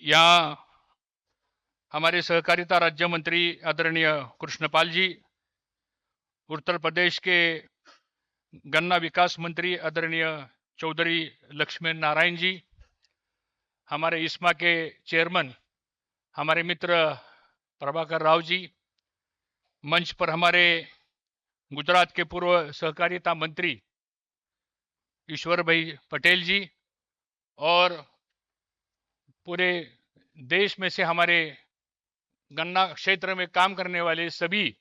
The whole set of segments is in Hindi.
यहाँ हमारे सहकारिता राज्य मंत्री आदरणीय कृष्णपाल जी, उत्तर प्रदेश के गन्ना विकास मंत्री आदरणीय चौधरी लक्ष्मण नारायण जी, हमारे इस्मा के चेयरमैन हमारे मित्र प्रभाकर राव जी, मंच पर हमारे गुजरात के पूर्व सहकारिता मंत्री ईश्वर भाई पटेल जी और पूरे देश में से हमारे गन्ना क्षेत्र में काम करने वाले सभी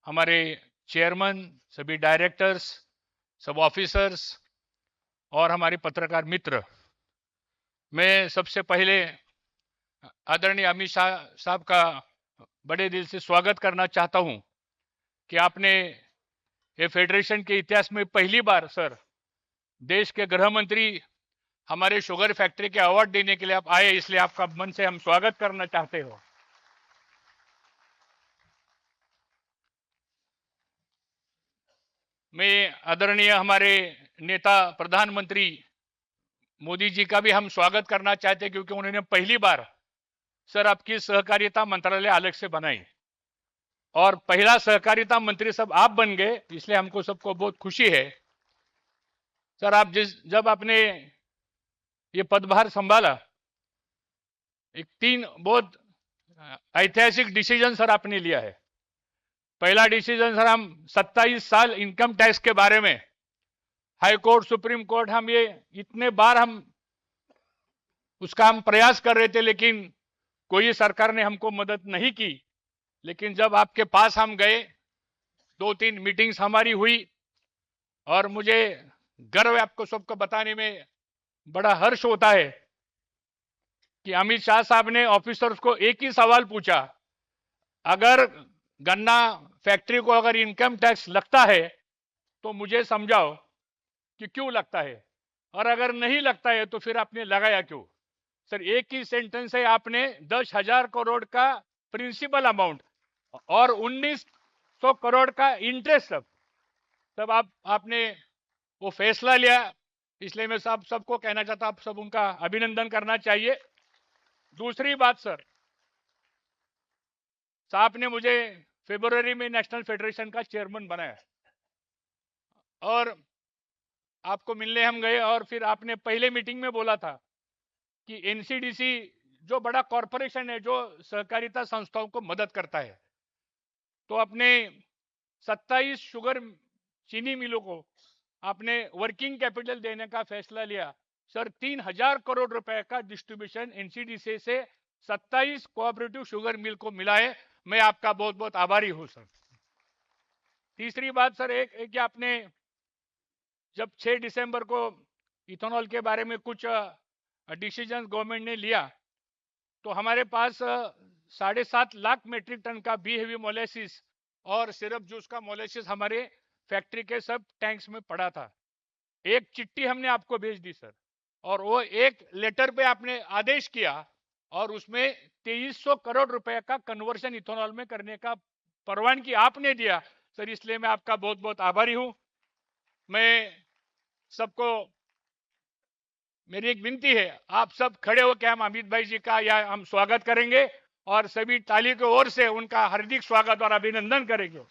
हमारे चेयरमैन, सभी डायरेक्टर्स, सब ऑफिसर्स और हमारे पत्रकार मित्र, मैं सबसे पहले आदरणीय अमित शाह साहब का बड़े दिल से स्वागत करना चाहता हूं कि आपने ये फेडरेशन के इतिहास में पहली बार सर देश के गृह मंत्री हमारे शुगर फैक्ट्री के अवार्ड देने के लिए आप आए, इसलिए आपका मन से हम स्वागत करना चाहते हो। मैं आदरणीय हमारे नेता प्रधानमंत्री मोदी जी का भी हम स्वागत करना चाहते हैं, क्योंकि उन्होंने पहली बार सर आपकी सहकारिता मंत्रालय अलग से बनाई और पहला सहकारिता मंत्री सब आप बन गए, इसलिए हमको सबको बहुत खुशी है। सर आप जब आपने ये पदभार संभाला, एक तीन बहुत ऐतिहासिक डिसीजन सर आपने लिया है। पहला डिसीजन सर, हम 27 साल इनकम टैक्स के बारे में हाई कोर्ट, सुप्रीम कोर्ट, हम ये इतने बार हम उसका हम प्रयास कर रहे थे, लेकिन कोई सरकार ने हमको मदद नहीं की। लेकिन जब आपके पास हम गए, 2-3 मीटिंग्स हमारी हुई और मुझे गर्व है आपको सबको बताने में, बड़ा हर्ष होता है कि अमित शाह साहब ने ऑफिसर्स को एक ही सवाल पूछा, अगर गन्ना फैक्ट्री को अगर इनकम टैक्स लगता है तो मुझे समझाओ कि क्यों लगता है, और अगर नहीं लगता है तो फिर आपने लगाया क्यों। सर एक ही सेंटेंस है, आपने 10,000 करोड़ का प्रिंसिपल अमाउंट और 1900 करोड़ का इंटरेस्ट सब आपने वो फैसला लिया, इसलिए मैं सबको कहना चाहता हूं, आप सब उनका अभिनंदन करना चाहिए। दूसरी बात सर, साहब ने मुझे फरवरी में नेशनल फेडरेशन का चेयरमैन बनाया और आपको मिलने हम गए, और फिर आपने पहले मीटिंग में बोला था कि एनसीडीसी जो बड़ा कॉरपोरेशन है जो सहकारिता संस्थाओं को मदद करता है, तो अपने 27 शुगर चीनी मिलों को आपने वर्किंग कैपिटल देने का फैसला लिया। सर 3,000 करोड़ रुपए का डिस्ट्रीब्यूशन एनसीडीसी से 27 कोऑपरेटिव शुगर मिल को मिला है। मैं आपका बहुत बहुत आभारी हूं सर। तीसरी बात सर, एक आपने जब 6 दिसंबर को इथेनॉल के बारे में कुछ डिसीजन गवर्नमेंट ने लिया, तो हमारे पास 7.5 लाख मेट्रिक टन का बी हेवी मोलेसिस और सिरप जूस का मोलेसिस हमारे फैक्ट्री के सब टैंक्स में पड़ा था। एक चिट्ठी हमने आपको भेज दी सर, और वो एक लेटर पे आपने आदेश किया और उसमें 2300 करोड़ रुपए का कन्वर्शन इथेनॉल में करने का परवानगी आपने दिया सर, इसलिए मैं आपका बहुत बहुत आभारी हूं। मैं सबको मेरी एक विनती है, आप सब खड़े होकर हम अमित भाई जी का या हम स्वागत करेंगे और सभी ताली की ओर से उनका हार्दिक स्वागत और अभिनंदन करेंगे।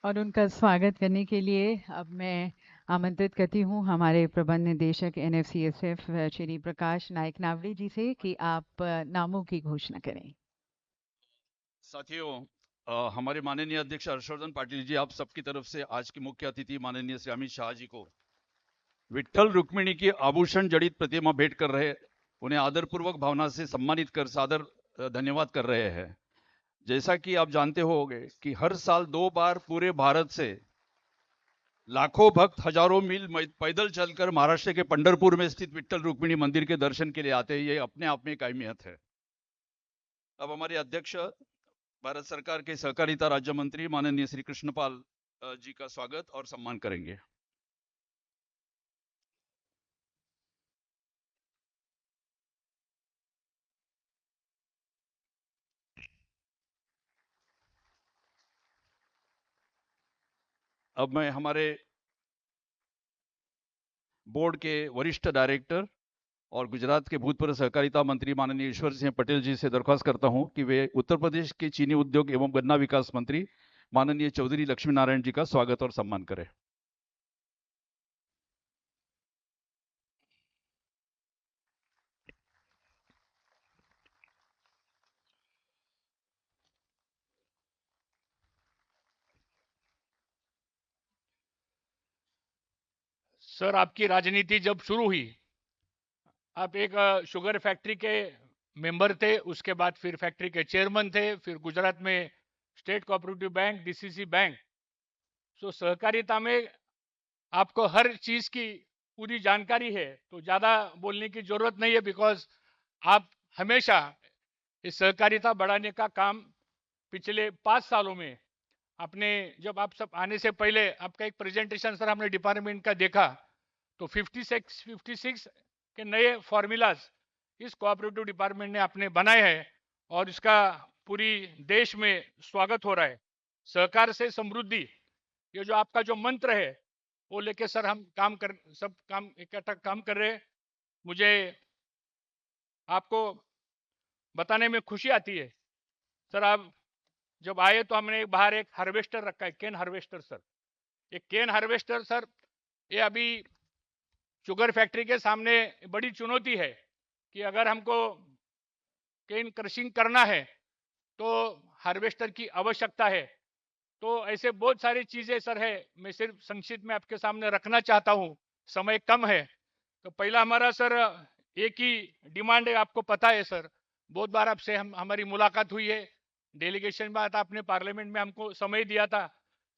और उनका स्वागत करने के लिए अब मैं आमंत्रित करती हूं हमारे प्रबंध निदेशक एनएफसीएसएफ श्री प्रकाश नायक नावड़े जी से कि आप नामों की घोषणा करें। साथियों, हमारे माननीय अध्यक्ष हर्षवर्धन पाटिल जी, आप सबकी तरफ से आज के मुख्य अतिथि माननीय श्री अमित शाह जी को विठ्ठल रुक्मिणी की आभूषण जड़ित प्रतिमा भेंट कर रहे, उन्हें आदरपूर्वक भावना से सम्मानित कर सादर धन्यवाद कर रहे हैं। जैसा कि आप जानते होंगे कि हर साल 2 बार पूरे भारत से लाखों भक्त हजारों मील पैदल चलकर महाराष्ट्र के पंढरपुर में स्थित विठ्ठल रुक्मिणी मंदिर के दर्शन के लिए आते हैं। ये अपने आप में एक अहमियत है। अब हमारे अध्यक्ष भारत सरकार के सहकारिता राज्य मंत्री माननीय श्री कृष्णपाल जी का स्वागत और सम्मान करेंगे। अब मैं हमारे बोर्ड के वरिष्ठ डायरेक्टर और गुजरात के भूतपूर्व सहकारिता मंत्री माननीय ईश्वर सिंह पटेल जी से दरख्वास्त करता हूं कि वे उत्तर प्रदेश के चीनी उद्योग एवं गन्ना विकास मंत्री माननीय चौधरी लक्ष्मी नारायण जी का स्वागत और सम्मान करें। सर, आपकी राजनीति जब शुरू हुई, आप एक शुगर फैक्ट्री के मेंबर थे, उसके बाद फिर फैक्ट्री के चेयरमैन थे, फिर गुजरात में state cooperative bank, DCC bank. So सहकारिता में आपको हर चीज की पूरी जानकारी है, तो ज्यादा बोलने की जरूरत नहीं है, बिकॉज आप हमेशा इस सहकारिता बढ़ाने का काम पिछले 5 सालों में आपने, जब आप सब आने से पहले आपका एक प्रेजेंटेशन सर हमने डिपार्टमेंट का देखा, तो 56 के नए फॉर्मूलाज इस कोऑपरेटिव डिपार्टमेंट ने आपने बनाए हैं और इसका पूरी देश में स्वागत हो रहा है। सहकार से समृद्धि, ये जो आपका जो मंत्र है वो लेके सर हम सब काम इकट्ठा काम कर रहे हैं। मुझे आपको बताने में खुशी आती है सर, आप जब आए तो हमने बाहर एक हार्वेस्टर रखा है, केन हार्वेस्टर सर। ये केन हार्वेस्टर सर, ये अभी शुगर फैक्ट्री के सामने बड़ी चुनौती है कि अगर हमको केन क्रशिंग करना है तो हार्वेस्टर की आवश्यकता है। तो ऐसे बहुत सारी चीजें सर है, मैं सिर्फ संक्षिप्त में आपके सामने रखना चाहता हूं, समय कम है। तो पहला हमारा सर एक ही डिमांड है, आपको पता है सर, बहुत बार आपसे हमारी मुलाकात हुई है, डेलीगेशन में आता, आपने पार्लियामेंट में हमको समय दिया था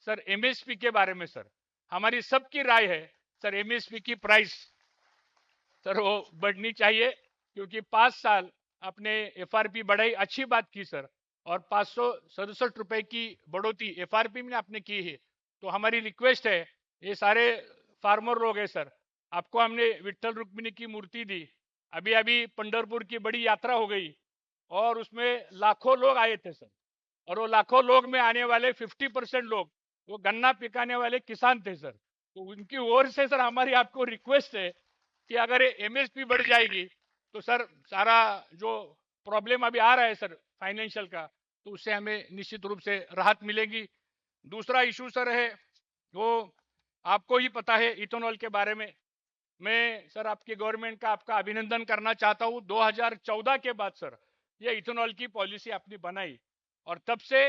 सर। एमएसपी के बारे में सर हमारी सबकी राय है सर, एमएसपी की प्राइस सर वो बढ़नी चाहिए, क्योंकि 5 साल आपने एफआरपी बढ़ाई, अच्छी बात की सर, और 567 रुपए की बढ़ोतरी एफआरपी में आपने की है। तो हमारी रिक्वेस्ट है, ये सारे फार्मर लोग हैं सर, आपको हमने विट्ठल रुक्मिणी की मूर्ति दी, अभी अभी पंढरपुर की बड़ी यात्रा हो गई और उसमें लाखों लोग आए थे सर, और वो लाखों लोग में आने वाले 50% लोग वो गन्ना पिकाने वाले किसान थे सर। तो उनकी ओर से सर हमारी आपको रिक्वेस्ट है कि अगर एमएसपी बढ़ जाएगी तो सर सारा जो प्रॉब्लम अभी आ रहा है सर फाइनेंशियल का, तो उससे हमें निश्चित रूप से राहत मिलेगी। दूसरा इशू सर है वो आपको ही पता है, इथेनॉल के बारे में मैं सर आपकी गवर्नमेंट का आपका अभिनंदन करना चाहता हूं। 2014 के बाद सर ये इथेनॉल की पॉलिसी आपने बनाई और तब से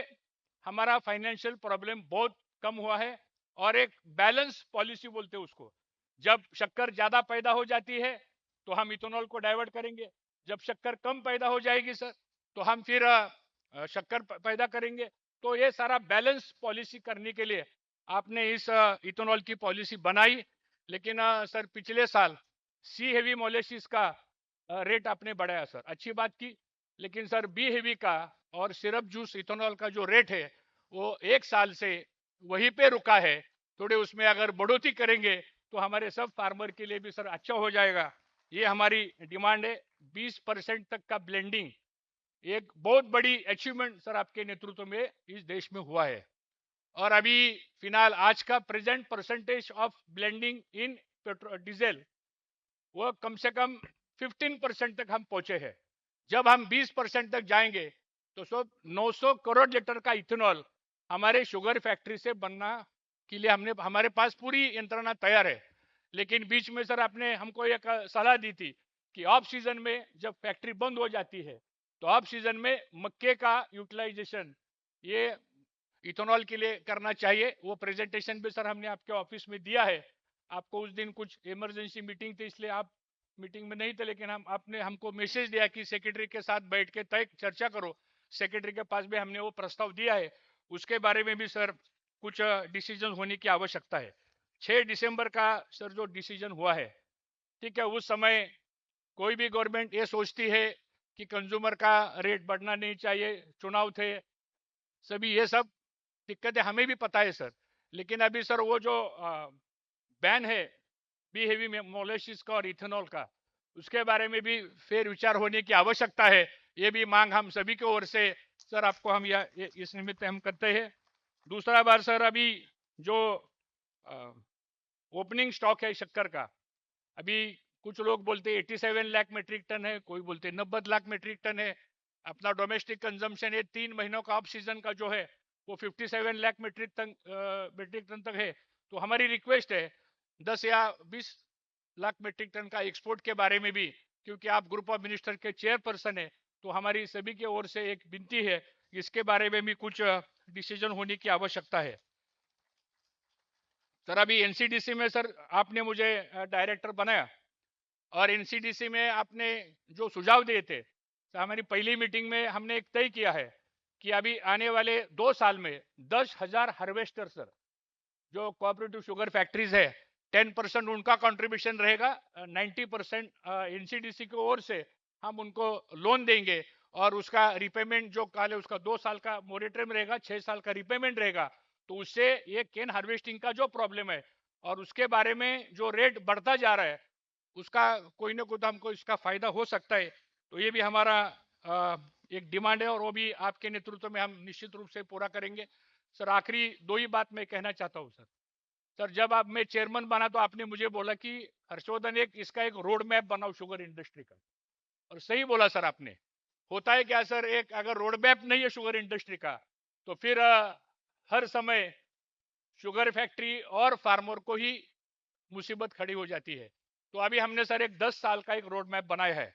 हमारा फाइनेंशियल प्रॉब्लम बहुत कम हुआ है, और एक बैलेंस पॉलिसी बोलते हैं उसको। जब शक्कर ज्यादा पैदा हो जाती है तो हम इथेनॉल को डाइवर्ट करेंगे, जब शक्कर कम पैदा हो जाएगी सर तो हम फिर शक्कर पैदा करेंगे। तो ये सारा बैलेंस पॉलिसी करने के लिए आपने इस इथेनॉल की पॉलिसी बनाई। लेकिन सर पिछले साल सी हेवी मोलेसिस का रेट आपने बढ़ाया सर, अच्छी बात की, लेकिन सर बी हेवी का और सिरप जूस इथेनॉल का जो रेट है वो 1 साल से वहीं पे रुका है। थोड़े उसमें अगर बढ़ोतरी करेंगे तो हमारे सब फार्मर के लिए भी सर अच्छा हो जाएगा, ये हमारी डिमांड है। 20% तक का ब्लेंडिंग एक बहुत बड़ी अचीवमेंट सर आपके नेतृत्व में इस देश में हुआ है। और अभी फिलहाल आज का present percentage of blending in petrol diesel वो कम से कम 15% तक हम पहुंचे हैं। जब हम 20% तक जाएंगे तो सब 900 करोड़ लीटर का इथेनॉल हमारे शुगर फैक्ट्री से बनना के लिए हमने हमारे पास पूरी यंत्रणा तैयार है। लेकिन बीच में सर आपने हमको एक सलाह दी थी कि ऑफ सीजन में जब फैक्ट्री बंद हो जाती है तो ऑफ सीजन में मक्के का यूटिलाइजेशन ये इथेनॉल के लिए करना चाहिए। वो प्रेजेंटेशन भी सर हमने आपके ऑफिस में दिया है। आपको उस दिन कुछ इमरजेंसी मीटिंग थी इसलिए आप मीटिंग में नहीं थे, लेकिन आपने हमको मैसेज दिया कि सेक्रेटरी के साथ बैठ के तय चर्चा करो। सेक्रेटरी के पास भी हमने वो प्रस्ताव दिया है, उसके बारे में भी सर कुछ डिसीजन होने की आवश्यकता है। 6 दिसंबर का सर जो डिसीजन हुआ है, ठीक है, उस समय कोई भी गवर्नमेंट ये सोचती है कि कंज्यूमर का रेट बढ़ना नहीं चाहिए, चुनाव थे, सभी ये सब दिक्कतें हमें भी पता है सर। लेकिन अभी सर वो जो बैन है बी हेवी मोलेसिस का और इथेनॉल का, उसके बारे में भी फेर विचार होने की आवश्यकता है। ये भी मांग हम सभी की ओर से सर आपको हम इस निमित्त हम करते हैं। दूसरा बार सर अभी जो ओपनिंग स्टॉक है शक्कर का, अभी कुछ लोग बोलते 87 लाख मेट्रिक टन है, कोई बोलते 90 लाख मेट्रिक टन है। अपना डोमेस्टिक कंजम्पशन है 3 महीनों का ऑफ सीजन का जो है वो 57 लाख मेट्रिक टन तक है। तो हमारी रिक्वेस्ट है 10 या 20 लाख मेट्रिक टन का एक्सपोर्ट के बारे में भी, क्योंकि आप ग्रुप ऑफ मिनिस्टर के चेयरपर्सन है, तो हमारी सभी की ओर से एक विनती है, इसके बारे में भी कुछ डिसीजन होने की आवश्यकता है। सर अभी एनसीडीसी में सर आपने मुझे डायरेक्टर बनाया और एनसीडीसी में आपने जो सुझाव दिए थे, तो हमारी पहली मीटिंग में हमने एक तय किया है कि अभी आने वाले 2 साल में 10,000 हार्वेस्टर सर, जो कोऑपरेटिव शुगर फैक्ट्रीज है 10% उनका कंट्रीब्यूशन रहेगा, 90% एनसीडीसी की ओर से हम उनको लोन देंगे और उसका रिपेमेंट जो काल है उसका 2 साल का मोरेटोरियम रहेगा, 6 साल का रिपेमेंट रहेगा। तो उससे ये केन हार्वेस्टिंग का जो प्रॉब्लम है और उसके बारे में जो रेट बढ़ता जा रहा है उसका कोई ना कोई तो हमको इसका फायदा हो सकता है। तो ये भी हमारा एक डिमांड है और वो भी आपके नेतृत्व में हम निश्चित रूप से पूरा करेंगे। सर आखिरी 2 ही बात मैं कहना चाहता हूँ सर। सर जब आप मैं चेयरमैन बना तो आपने मुझे बोला कि हर्षवर्धन इसका एक रोड मैप बनाओ शुगर इंडस्ट्री का, और सही बोला सर आपने। होता है क्या सर, एक अगर रोड मैप नहीं है शुगर इंडस्ट्री का तो फिर हर समय शुगर फैक्ट्री और फार्मर को ही मुसीबत खड़ी हो जाती है। तो अभी हमने सर एक 10 साल का एक रोड मैप बनाया है,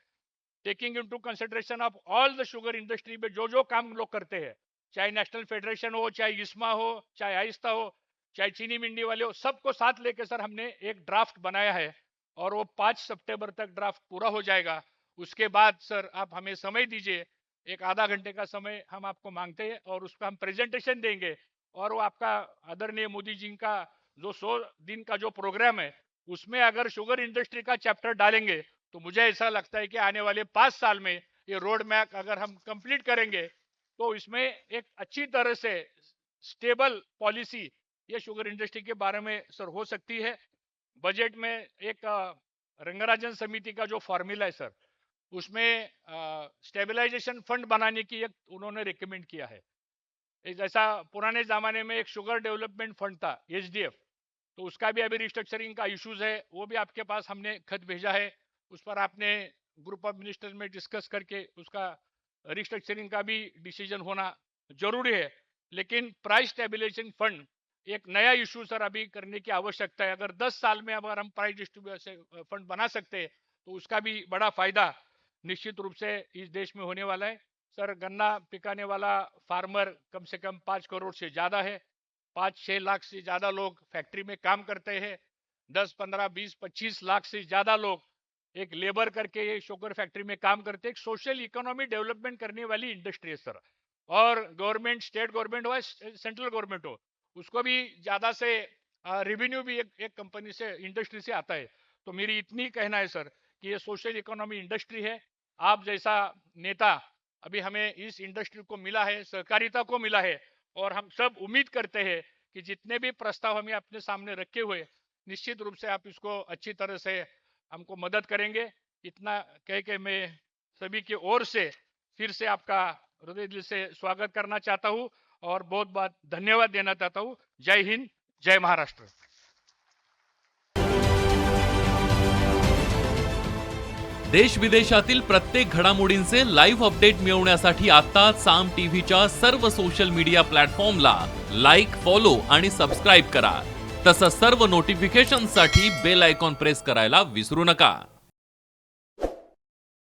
taking into consideration of all the sugar industry में जो जो काम लोग करते हैं, चाहे नेशनल फेडरेशन हो, चाहे इस्मा हो, चाहे आहिस्ता हो, चाहे चीनी मिंडी वाले हो, सबको साथ लेके सर हमने एक ड्राफ्ट बनाया है और वो 5 सितंबर तक ड्राफ्ट पूरा हो जाएगा। उसके बाद सर आप हमें समय दीजिए, एक आधा घंटे का समय हम आपको मांगते हैं और उस पर हम प्रेजेंटेशन देंगे और वो आपका आदरणीय मोदी जी का जो 100 दिन का जो प्रोग्राम है उसमें अगर शुगर इंडस्ट्री का चैप्टर डालेंगे तो मुझे ऐसा लगता है कि आने वाले 5 साल में ये रोड मैप अगर हम कंप्लीट करेंगे तो इसमें एक अच्छी तरह से स्टेबल पॉलिसी ये शुगर इंडस्ट्री के बारे में सर हो सकती है। बजट में एक रंगराजन समिति का जो फॉर्मूला है सर, उसमें स्टेबलाइजेशन फंड बनाने की एक उन्होंने रिकमेंड किया है। जैसा पुराने जमाने में एक शुगर डेवलपमेंट फंड था एचडीएफ, तो उसका भी अभी रिस्ट्रक्चरिंग का इश्यूज है, वो भी आपके पास हमने खत भेजा है, उस पर आपने ग्रुप ऑफ मिनिस्टर में डिस्कस करके उसका रिस्ट्रक्चरिंग का भी डिसीजन होना जरूरी है। लेकिन प्राइस स्टेबलाइजेशन फंड एक नया इशू सर अभी करने की आवश्यकता है। अगर 10 साल में अगर हम प्राइस डिस्ट्रीब्यूशन फंड बना सकते हैं तो उसका भी बड़ा फायदा निश्चित रूप से इस देश में होने वाला है। सर गन्ना पिकाने वाला फार्मर कम से कम 5 करोड़ से ज्यादा है, 5-6 लाख से ज्यादा लोग फैक्ट्री में काम करते हैं, 10, 15, 20, 25 लाख से ज्यादा लोग एक लेबर करके ये शुगर फैक्ट्री में काम करते हैं। एक सोशल इकोनॉमी डेवलपमेंट करने वाली इंडस्ट्री है सर। और गवर्नमेंट, स्टेट गवर्नमेंट हो, सेंट्रल गवर्नमेंट हो, उसको भी ज्यादा से रेवेन्यू भी एक कंपनी से, इंडस्ट्री से आता है। तो मेरी इतनी कहना है सर कि ये सोशल इकोनॉमी इंडस्ट्री है। आप जैसा नेता अभी हमें इस इंडस्ट्री को मिला है, सहकारिता को मिला है, और हम सब उम्मीद करते हैं कि जितने भी प्रस्ताव हमें अपने सामने रखे हुए निश्चित रूप से आप इसको अच्छी तरह से हमको मदद करेंगे। इतना कह के मैं सभी की ओर से फिर से आपका हृदय दिल से स्वागत करना चाहता हूं और बहुत बहुत धन्यवाद देना चाहता हूं। जय हिंद, जय महाराष्ट्र। देश विदेशातील प्रत्येक घडामोडींचे लाईव्ह अपडेट मिळवण्यासाठी आता साम टीव्हीच्या सर्व सोशल मीडिया प्लॅटफॉर्मला लाईक, फॉलो आणि सबस्क्राईब करा। तसंच सर्व नोटिफिकेशनसाठी बेल आयकॉन प्रेस करायला विसरू नका।